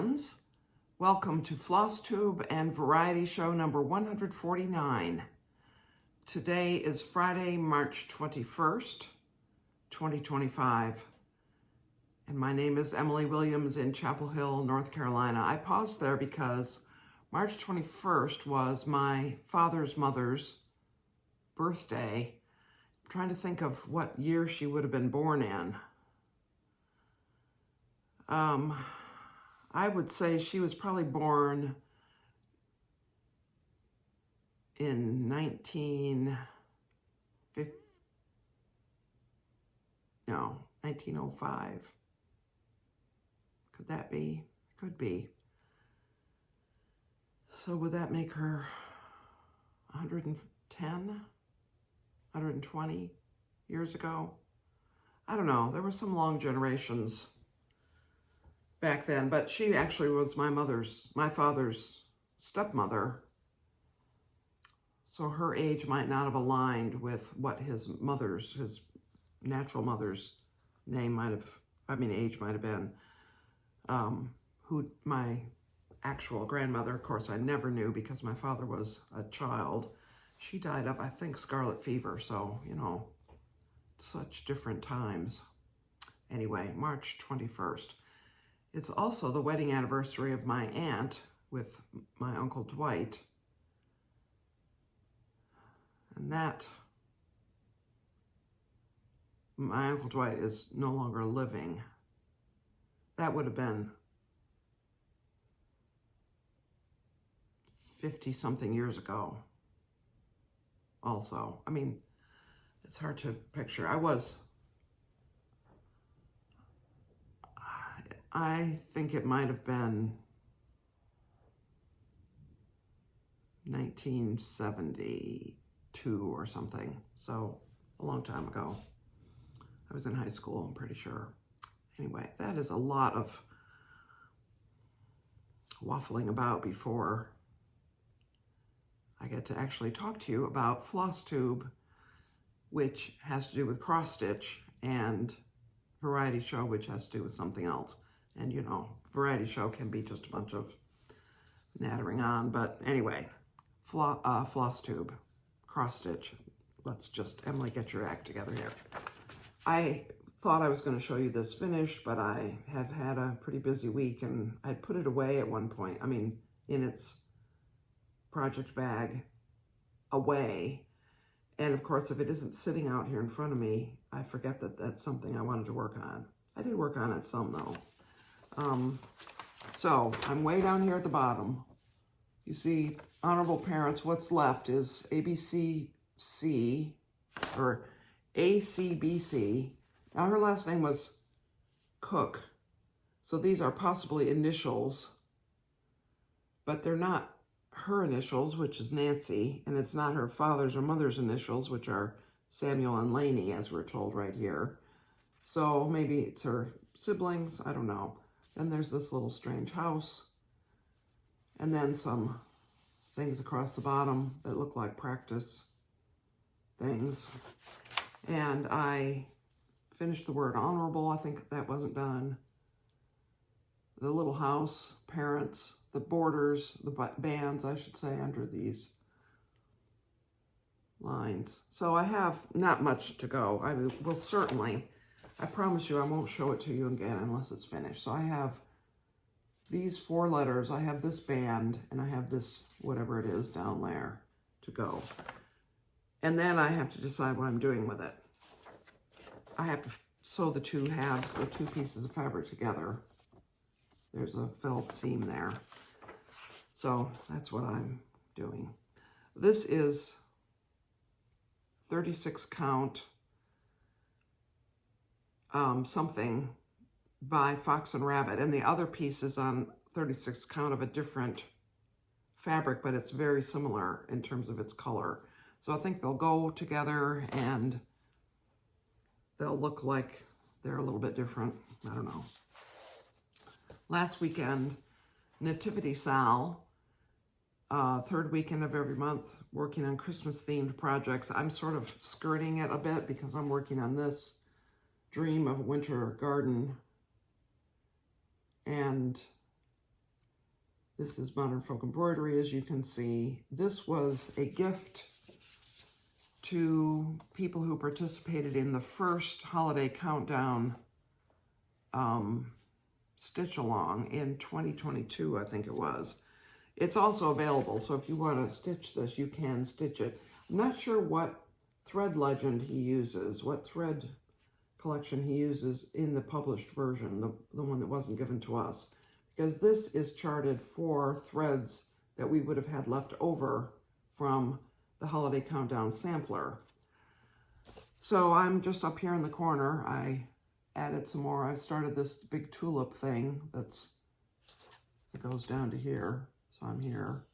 fans. Welcome to Flosstube and Variety Show number 149. Today is Friday, March 21st, 2025. And my name is Emily Williams in Chapel Hill, North Carolina. I paused there because March 21st was my father's mother's birthday. I'm trying to think of what year she would have been born in. I would say she was probably born in 1905. Could that be? Could be. So would that make her 110, 120 years ago? I don't know. There were some long generations back then, but she actually was my father's stepmother. So her age might not have aligned with what his natural mother's age might have been. Who my actual grandmother, of course, I never knew because my father was a child. She died of, I think, scarlet fever. So, such different times. Anyway, March 21st. It's also the wedding anniversary of my aunt with my Uncle Dwight. And my Uncle Dwight is no longer living. That would have been 50-something years ago also. I mean, it's hard to picture. I think it might have been 1972 or something. So a long time ago. I was in high school, I'm pretty sure. Anyway, that is a lot of waffling about before I get to actually talk to you about Flosstube, which has to do with cross stitch, and Variety Show, which has to do with something else. And Variety Show can be just a bunch of nattering on, but anyway, Flosstube, cross stitch. Let's just, Emily, get your act together here. I thought I was going to show you this finished, but I have had a pretty busy week, and I put it away at one point. I mean, in its project bag away. And of course, if it isn't sitting out here in front of me, I forget that that's something I wanted to work on. I did work on it some, though. So I'm way down here at the bottom. You see, honorable parents, what's left is ABCC, or ACBC. Now her last name was Cook. So these are possibly initials, but they're not her initials, which is Nancy, and it's not her father's or mother's initials, which are Samuel and Laney, as we're told right here. So maybe it's her siblings, I don't know. Then there's this little strange house, and then some things across the bottom that look like practice things. And I finished the word honorable. I think that wasn't done. The little house, parents, the borders, the bands, I should say, under these lines. So I have not much to go. I will certainly, I promise you I won't show it to you again unless it's finished. So I have these 4 letters, I have this band, and I have this, whatever it is, down there to go. And then I have to decide what I'm doing with it. I have to sew the two halves, the 2 pieces of fabric together. There's a felt seam there. So that's what I'm doing. This is 36 count something by Fox and Rabbit. And the other piece is on 36 count of a different fabric, but it's very similar in terms of its color. So I think they'll go together and they'll look like they're a little bit different. I don't know. Last weekend, Nativity SAL, 3rd weekend of every month, working on Christmas-themed projects. I'm sort of skirting it a bit because I'm working on this Dream of a Winter Garden. And This is Modern Folk Embroidery, as you can see. This was a gift to people who participated in the first Holiday Countdown stitch along in 2022, I think it was. It's also available, so if you want to stitch this, you can stitch it. I'm not sure what thread legend he uses, what thread collection he uses in the published version, the one that wasn't given to us, because this is charted for threads that we would have had left over from the Holiday Countdown sampler. So I'm just up here in the corner. I added some more. I started this big tulip thing that goes down to here. So I'm here.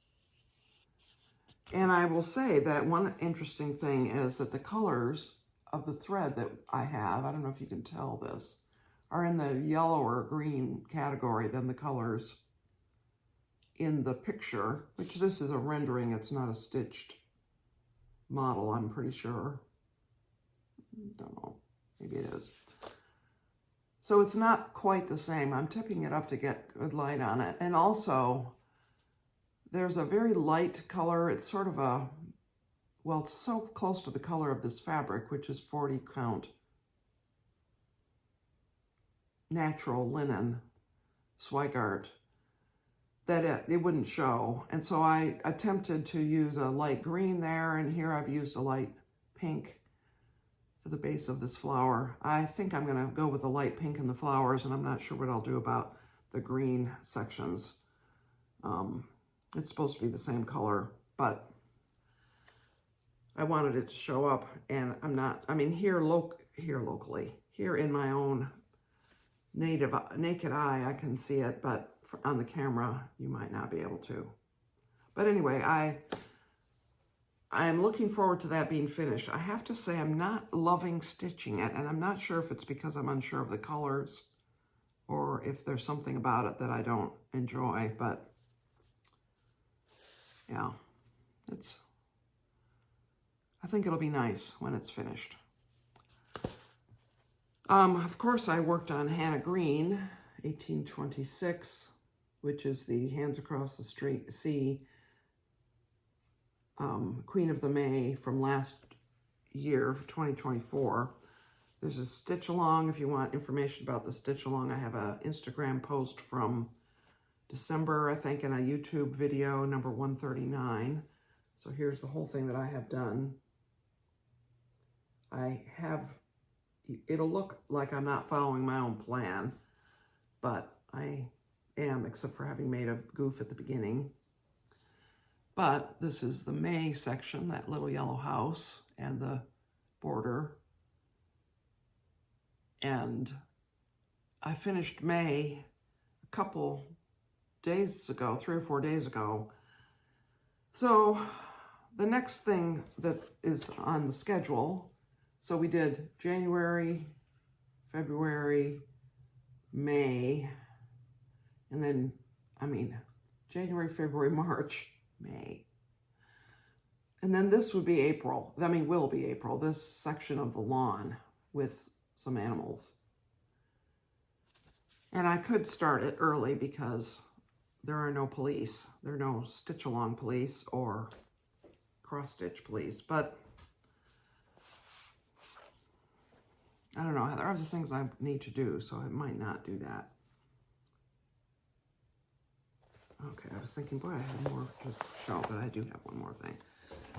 And I will say that one interesting thing is that the colors of the thread that I have, I don't know if you can tell this, are in the yellow or green category than the colors in the picture, which this is a rendering. It's not a stitched model, I'm pretty sure. Don't know, maybe it is. So it's not quite the same. I'm tipping it up to get good light on it. And also, there's a very light color. It's sort of a, well, it's so close to the color of this fabric, which is 40 count natural linen, Zweigart, that it wouldn't show. And so I attempted to use a light green there, and here I've used a light pink to the base of this flower. I think I'm gonna go with the light pink in the flowers, and I'm not sure what I'll do about the green sections. It's supposed to be the same color, but I wanted it to show up, and I'm not, I mean, here locally, here in my own naked eye, I can see it, but on the camera, you might not be able to. But anyway, I'm looking forward to that being finished. I have to say I'm not loving stitching it, and I'm not sure if it's because I'm unsure of the colors or if there's something about it that I don't enjoy, but yeah, I think it'll be nice when it's finished. Of course, I worked on Hannah Green, 1826, which is the Hands Across the Sea, Queen of the May from last year, 2024. There's a stitch along. If you want information about the stitch along, I have an Instagram post from December, I think, and a YouTube video, number 139. So here's the whole thing that I have done. It'll look like I'm not following my own plan, but I am, except for having made a goof at the beginning. But this is the May section, that little yellow house, and the border. And I finished May a couple days ago, 3 or 4 days ago. So the next thing that is on the schedule, so we did January, February, May, and then, January, February, March, May. And then this would be April. Will be April, this section of the lawn with some animals. And I could start it early because there are no police. There are no stitch-along police or cross-stitch police, but I don't know. There are other things I need to do, so I might not do that. Okay, I was thinking, boy, I had more to show, but I do have one more thing.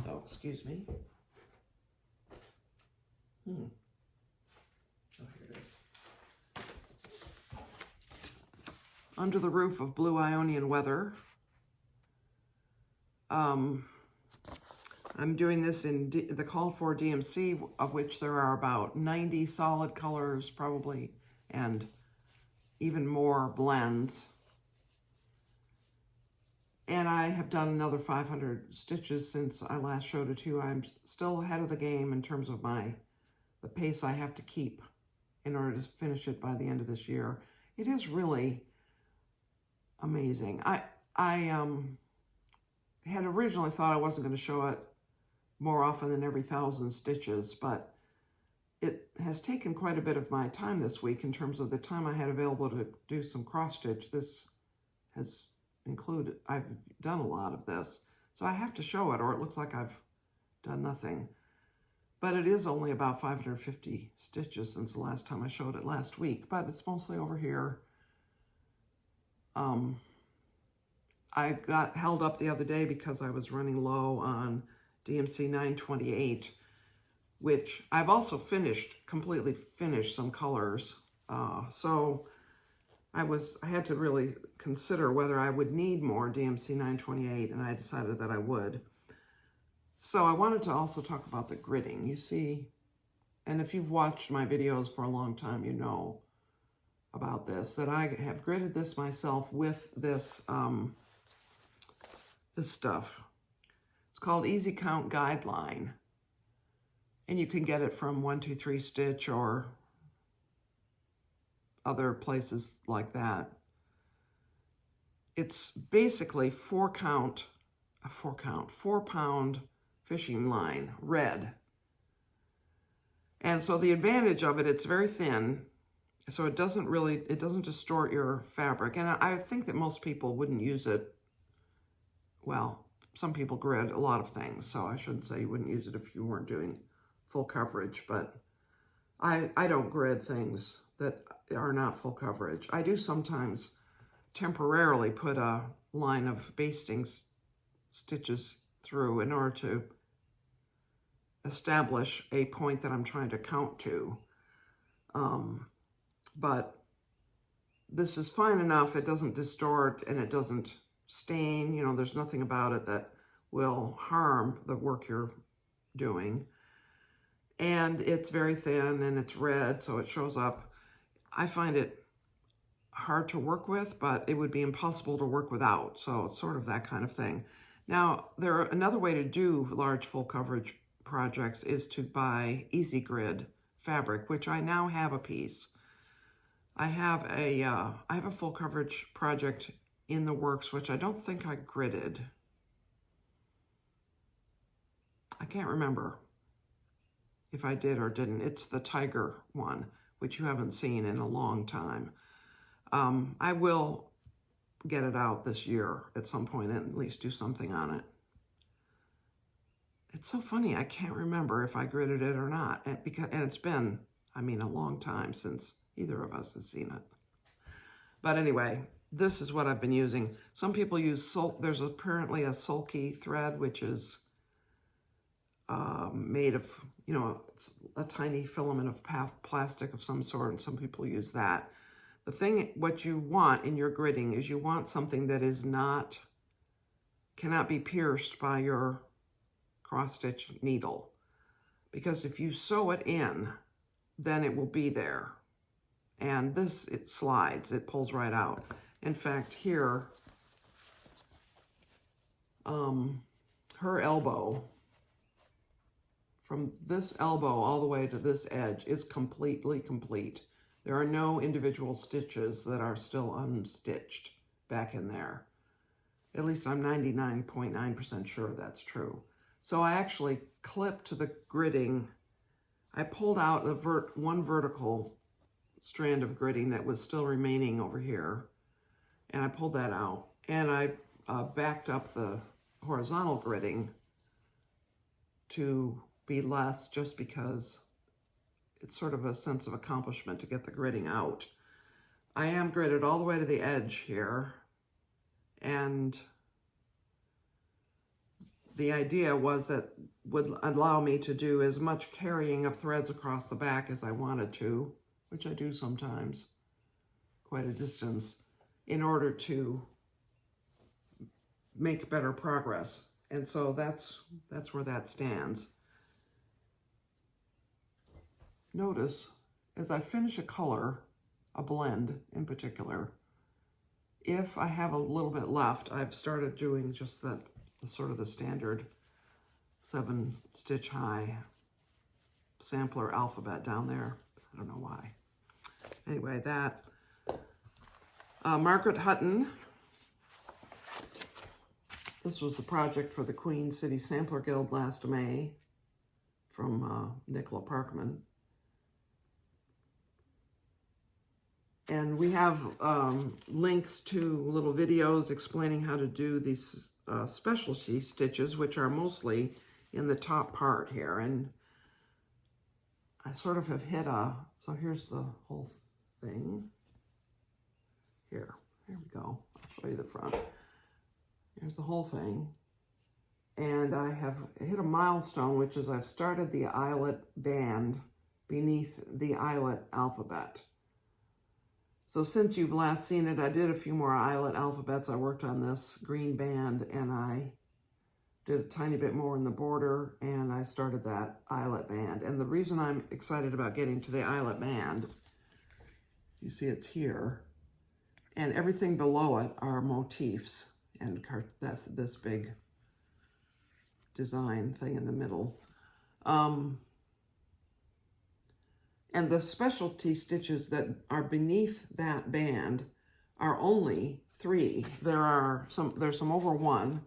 Oh, excuse me. Oh, here it is. Under the Roof of Blue Ionian Weather. I'm doing this in the called for DMC, of which there are about 90 solid colors probably, and even more blends. And I have done another 500 stitches since I last showed it to you. I'm still ahead of the game in terms of the pace I have to keep in order to finish it by the end of this year. It is really amazing. I had originally thought I wasn't going to show it more often than every 1,000 stitches, but it has taken quite a bit of my time this week in terms of the time I had available to do some cross stitch. This has I've done a lot of this. So I have to show it or it looks like I've done nothing. But it is only about 550 stitches since the last time I showed it last week, but it's mostly over here. I got held up the other day because I was running low on DMC 928, which I've also completely finished some colors. So I had to really consider whether I would need more DMC 928, and I decided that I would. So I wanted to also talk about the gridding, you see, and if you've watched my videos for a long time, you know about this, that I have gridded this myself with this, this stuff. It's called Easy Count Guideline, and you can get it from 123 Stitch or other places like that. It's basically 4-pound fishing line, red. And so the advantage of it, it's very thin, so it doesn't distort your fabric. And I think that most people wouldn't use it. Well, some people grid a lot of things, so I shouldn't say you wouldn't use it if you weren't doing full coverage, but I don't grid things that are not full coverage. I do sometimes temporarily put a line of basting stitches through in order to establish a point that I'm trying to count to. But this is fine enough. It doesn't distort and it doesn't stain. You know, there's nothing about it that will harm the work you're doing. And it's very thin and it's red, so it shows up. I find it hard to work with, but it would be impossible to work without. So it's sort of that kind of thing. Now, another way to do large full coverage projects is to buy Easy Grid fabric, which I now have a piece. I have a full coverage project in the works, which I don't think I gridded. I can't remember if I did or didn't. It's the tiger one, which you haven't seen in a long time. I will get it out this year at some point and at least do something on it. It's so funny, I can't remember if I gridded it or not. And it's been, I mean, a long time since either of us has seen it. But anyway, this is what I've been using. Some people use there's apparently a sulky thread, which is made of, you know, it's a tiny filament of plastic of some sort, and some people use that. The thing, what you want in your gridding is you want something that cannot be pierced by your cross-stitch needle. Because if you sew it in, then it will be there. And this, it slides, it pulls right out. In fact, here, her elbow, from this elbow all the way to this edge is completely complete. There are no individual stitches that are still unstitched back in there. At least I'm 99.9% sure that's true. So I actually clipped the gridding. I pulled out one vertical strand of gridding that was still remaining over here, and I pulled that out. And I backed up the horizontal gridding to be less, just because it's sort of a sense of accomplishment to get the gridding out. I am gridded all the way to the edge here, and the idea was that would allow me to do as much carrying of threads across the back as I wanted to, which I do sometimes, quite a distance, in order to make better progress. And so that's where that stands. Notice, as I finish a color, a blend in particular, if I have a little bit left, I've started doing just the sort of the standard 7-stitch high sampler alphabet down there. I don't know why. Anyway, that. Margaret Hutton. This was the project for the Queen City Sampler Guild last May from Nicola Parkman. And we have links to little videos explaining how to do these specialty stitches, which are mostly in the top part here. And I sort of have hit so here's the whole thing. Here we go. I'll show you the front. Here's the whole thing. And I have hit a milestone, which is I've started the eyelet band beneath the eyelet alphabet. So since you've last seen it, I did a few more eyelet alphabets. I worked on this green band, and I did a tiny bit more in the border, and I started that eyelet band. And the reason I'm excited about getting to the eyelet band, you see it's here, and everything below it are motifs, and that's this big design thing in the middle. And the specialty stitches that are beneath that band are only 3. There's some over 1,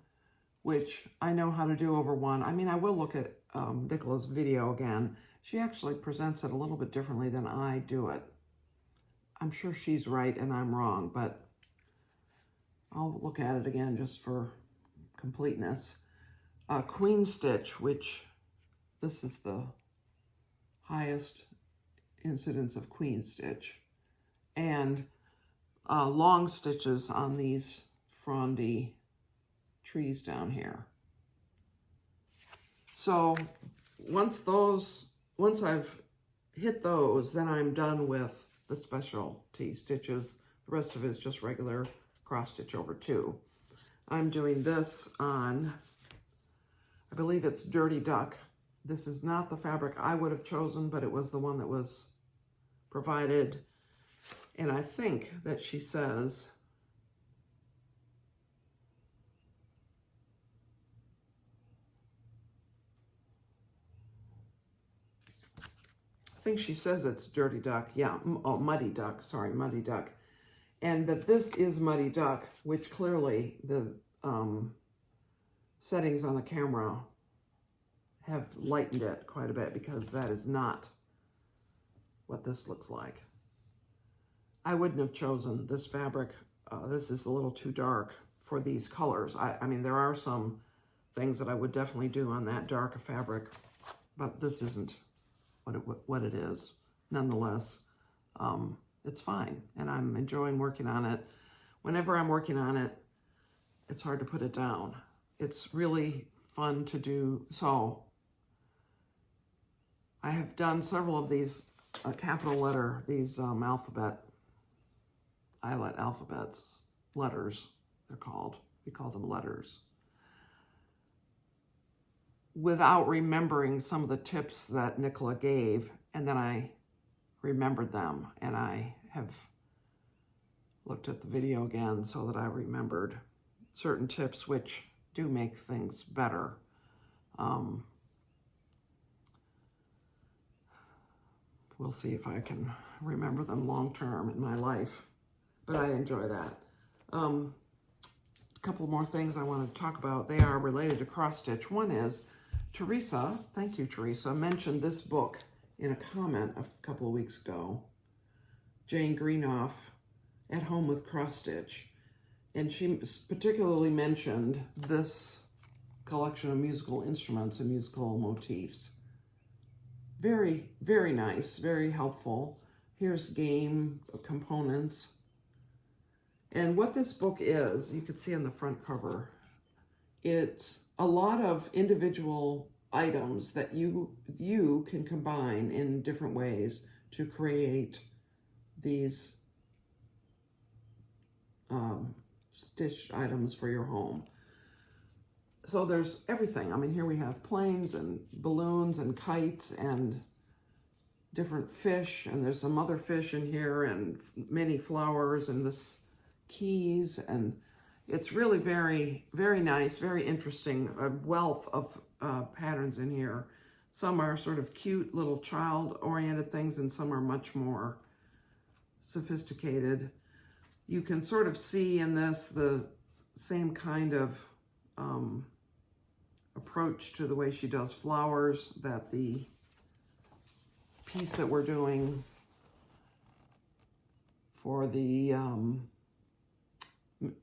which I know how to do over 1. I mean, I will look at Nicola's video again. She actually presents it a little bit differently than I do it. I'm sure she's right and I'm wrong, but I'll look at it again just for completeness. Queen stitch, which this is the highest incidence of queen stitch, and long stitches on these frondy trees down here. So once I've hit those, then I'm done with the specialty stitches. The rest of it is just regular cross stitch over 2. I'm doing this on, I believe it's Dirty Duck. This is not the fabric I would have chosen, but it was the one that was provided. And I think that she says, it's Dirty Duck. Yeah, oh, Muddy Duck, sorry, Muddy Duck. And that this is Muddy Duck, which clearly the settings on the camera have lightened it quite a bit, because that is not what this looks like. I wouldn't have chosen this fabric. This is a little too dark for these colors. I mean, there are some things that I would definitely do on that dark fabric, but this isn't what it is. Nonetheless, it's fine, and I'm enjoying working on it. Whenever I'm working on it, it's hard to put it down. It's really fun to do. So I have done several of these capital letter, these eyelet alphabets, letters, they're called. We call them letters. Without remembering some of the tips that Nicola gave, and then I remembered them, and I have looked at the video again so that I remembered certain tips which do make things better. We'll see if I can remember them long term in my life, but I enjoy that. A couple more things I want to talk about. They are related to cross stitch. One is Teresa, thank you Teresa, mentioned this book in a comment a couple of weeks ago, Jane Greenough, At Home with Cross Stitch. And she particularly mentioned this collection of musical instruments and musical motifs. Very, very nice, very helpful. Here's game components. And what this book is, you can see on the front cover, it's a lot of individual items that you can combine in different ways to create these stitched items for your home. So there's everything. I mean, here we have planes and balloons and kites and different fish, and there's some other fish in here, and many flowers, and this keys, and it's really very, very nice, very interesting, a wealth of patterns in here. Some are sort of cute little child-oriented things, and some are much more sophisticated. You can sort of see in this the same kind of approach to the way she does flowers that the piece that we're doing for the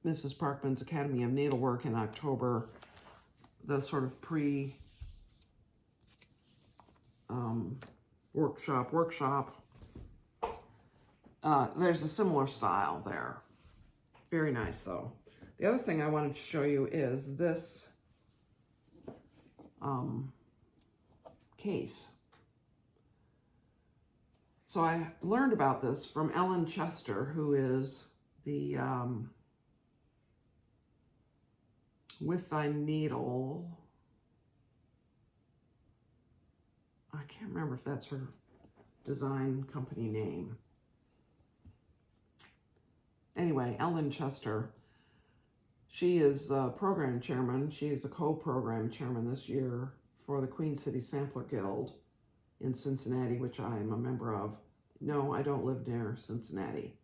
Mrs. Parkman's Academy of Needlework in October, the sort of workshop. There's a similar style there. Very nice though. The other thing I wanted to show you is this case. So I learned about this from Ellen Chester, who is the With Thy Needle. I can't remember if that's her design company name. Anyway, Ellen Chester, she is the program chairman. She is a co-program chairman this year for the Queen City Sampler Guild in Cincinnati, which I am a member of. No, I don't live near Cincinnati.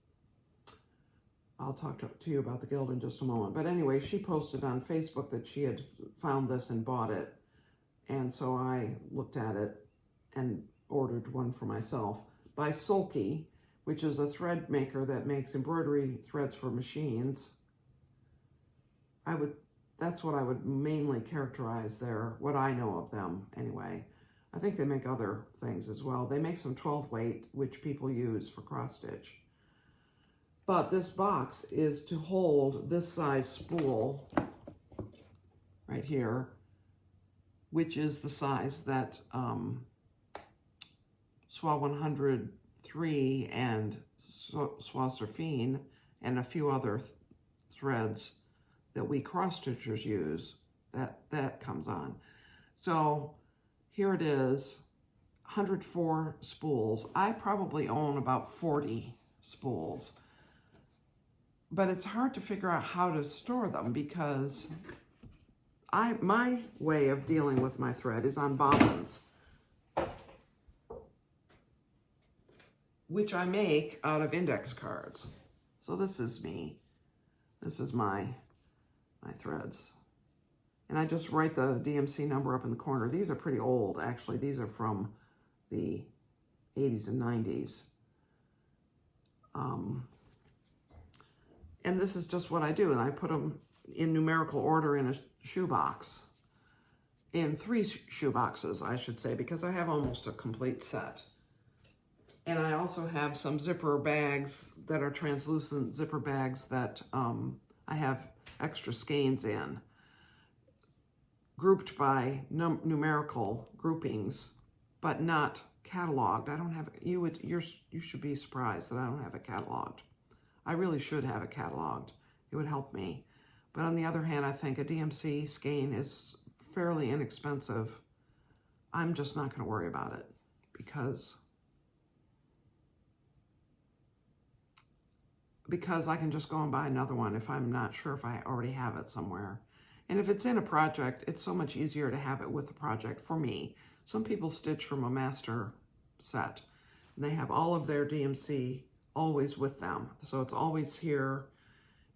I'll talk to you about the guild in just a moment. But anyway, she posted on Facebook that she had found this and bought it. And so I looked at it and ordered one for myself by Soie, which is a thread maker that makes embroidery threads for machines. That's what I would mainly characterize what I know of them anyway. I think they make other things as well. They make some 12 weight, which people use for cross stitch. But this box is to hold this size spool right here, which is the size that Soie 103 and Soie Surfine and a few other threads that we cross stitchers use, that comes on. So here it is, 104 spools. I probably own about 40 spools, but it's hard to figure out how to store them because my way of dealing with my thread is on bobbins, which I make out of index cards. So this is me. This is my threads. And I just write the DMC number up in the corner. These are pretty old, actually. These are from the 80s and 90s. And this is just what I do. And I put them in numerical order in a shoebox. In 3 shoeboxes, I should say, because I have almost a complete set. And I also have some zipper bags that are translucent zipper bags that I have extra skeins in, grouped by numerical groupings, but not cataloged. I don't have, you should be surprised that I don't have it cataloged. I really should have it cataloged. It would help me. But on the other hand, I think a DMC skein is fairly inexpensive. I'm just not going to worry about it because I can just go and buy another one if I'm not sure if I already have it somewhere. And if it's in a project, it's so much easier to have it with the project for me. Some people stitch from a master set, and they have all of their DMC always with them. So it's always here.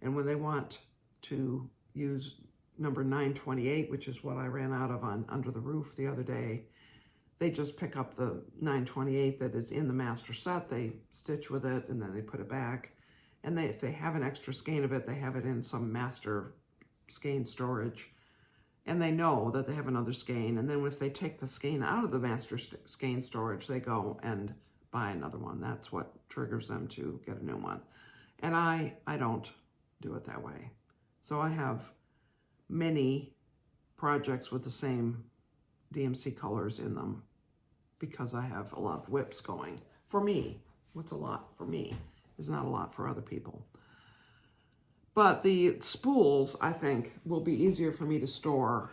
And when they want to use number 928, which is what I ran out of on Under the Roof the other day, they just pick up the 928 that is in the master set, they stitch with it, and then they put it back. And if they have an extra skein of it, they have it in some master skein storage. And they know that they have another skein. And then if they take the skein out of the master skein storage, they go and buy another one. That's what triggers them to get a new one. And I don't do it that way. So I have many projects with the same DMC colors in them because I have a lot of whips going. For me, what's a lot for me is not a lot for other people. But the spools, I think, will be easier for me to store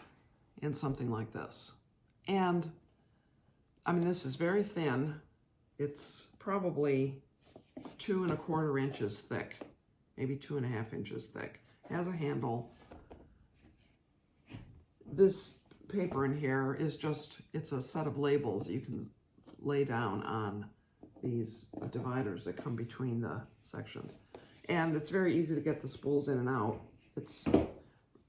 in something like this. And, I mean, this is very thin. It's probably 2 1/4 inches thick, maybe 2 1/2 inches thick. It has a handle. This paper in here is just, it's a set of labels you can lay down on these dividers that come between the sections. And it's very easy to get the spools in and out. It's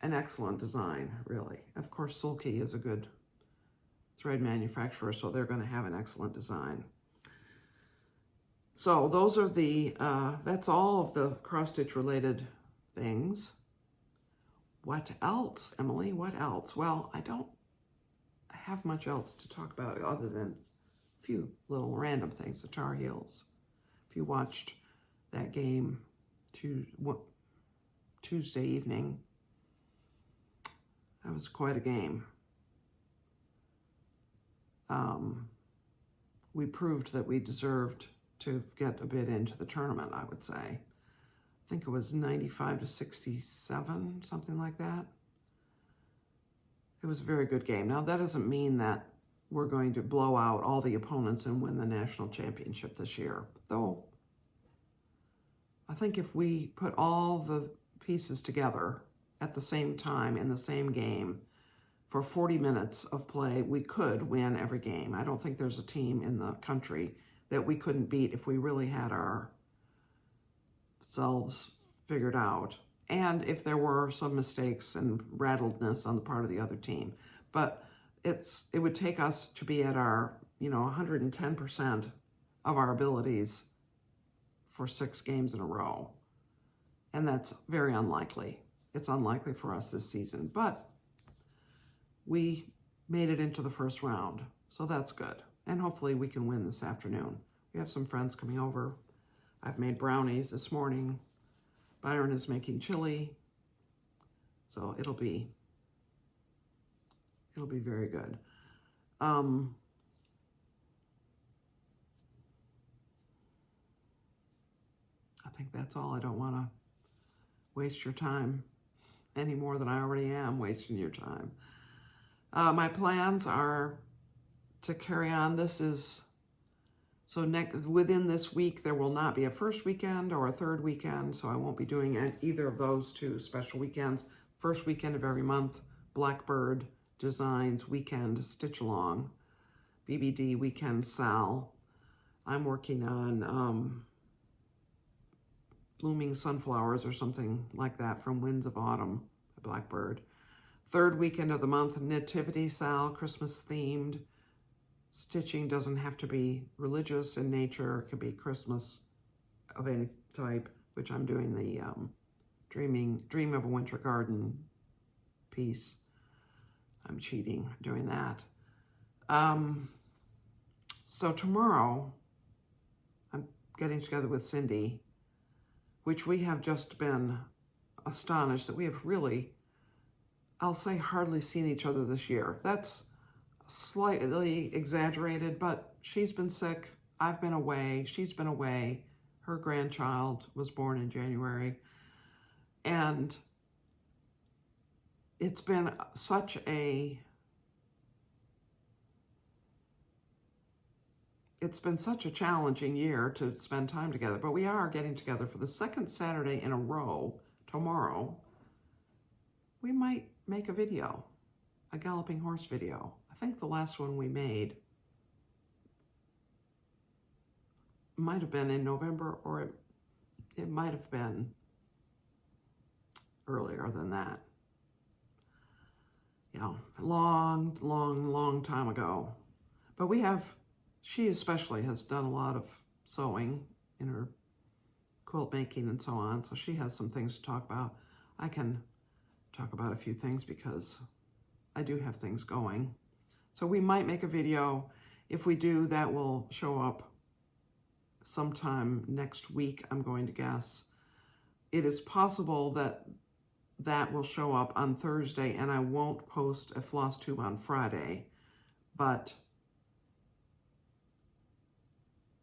an excellent design, really. Of course, Soie is a good thread manufacturer, so they're going to have an excellent design. So those are the, that's all of the cross-stitch related things. What else, Emily? What else? Well, I don't have much else to talk about other than a few little random things. The Tar Heels. If you watched that game Tuesday evening, that was quite a game. We proved that we deserved to get a bid into the tournament, I would say. I think it was 95 to 67, something like that. It was a very good game. Now, that doesn't mean that we're going to blow out all the opponents and win the national championship this year, though I think if we put all the pieces together at the same time in the same game for 40 minutes of play, we could win every game. I don't think there's a team in the country that we couldn't beat if we really had ourselves figured out. And if there were some mistakes and rattledness on the part of the other team. But it would take us to be at our, 110% of our abilities for 6 games in a row. And that's very unlikely. It's unlikely for us this season, but we made it into the first round, so that's good. And hopefully we can win this afternoon. We have some friends coming over. I've made brownies this morning. Byron is making chili. So it'll be very good. I think that's all. I don't want to waste your time any more than I already am wasting your time. My plans are to carry on. Within this week, there will not be a first weekend or a third weekend, so I won't be doing either of those 2 special weekends. First weekend of every month, Blackbird Designs Weekend Stitch Along, BBD Weekend SAL. I'm working on Blooming Sunflowers or something like that from Winds of Autumn, Blackbird. Third weekend of the month, Nativity SAL, Christmas themed. Stitching doesn't have to be religious in nature. It could be Christmas of any type, which I'm doing the Dream of a Winter Garden piece. I'm cheating doing that. So tomorrow, I'm getting together with Cindy, which we have just been astonished that we have really, I'll say, hardly seen each other this year. That's slightly exaggerated, but she's been sick. I've been away. She's been away. Her grandchild was born in January. And it's been such a challenging year to spend time together, but we are getting together for the second Saturday in a row tomorrow. We might make a video, a galloping horse video. I think the last one we made might have been in November, or it might have been earlier than that. Long time ago. But she especially has done a lot of sewing in her quilt making and so on, so she has some things to talk about. I can talk about a few things because I do have things going. So we might make a video. If we do, that will show up sometime next week, I'm going to guess. It is possible that that will show up on Thursday and I won't post a Flosstube on Friday, but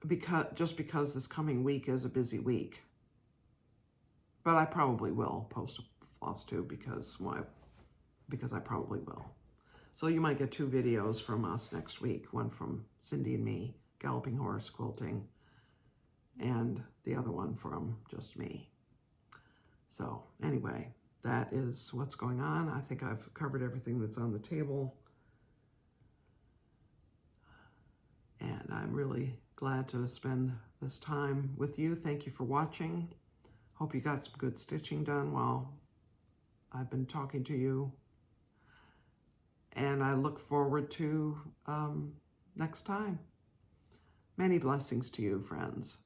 because this coming week is a busy week. But I probably will post a Flosstube because I probably will. So you might get 2 videos from us next week, one from Cindy and me, Galloping Horse Quilting, and the other one from just me. So anyway, that is what's going on. I think I've covered everything that's on the table. And I'm really glad to spend this time with you. Thank you for watching. Hope you got some good stitching done while I've been talking to you. And I look forward to next time. Many blessings to you, friends.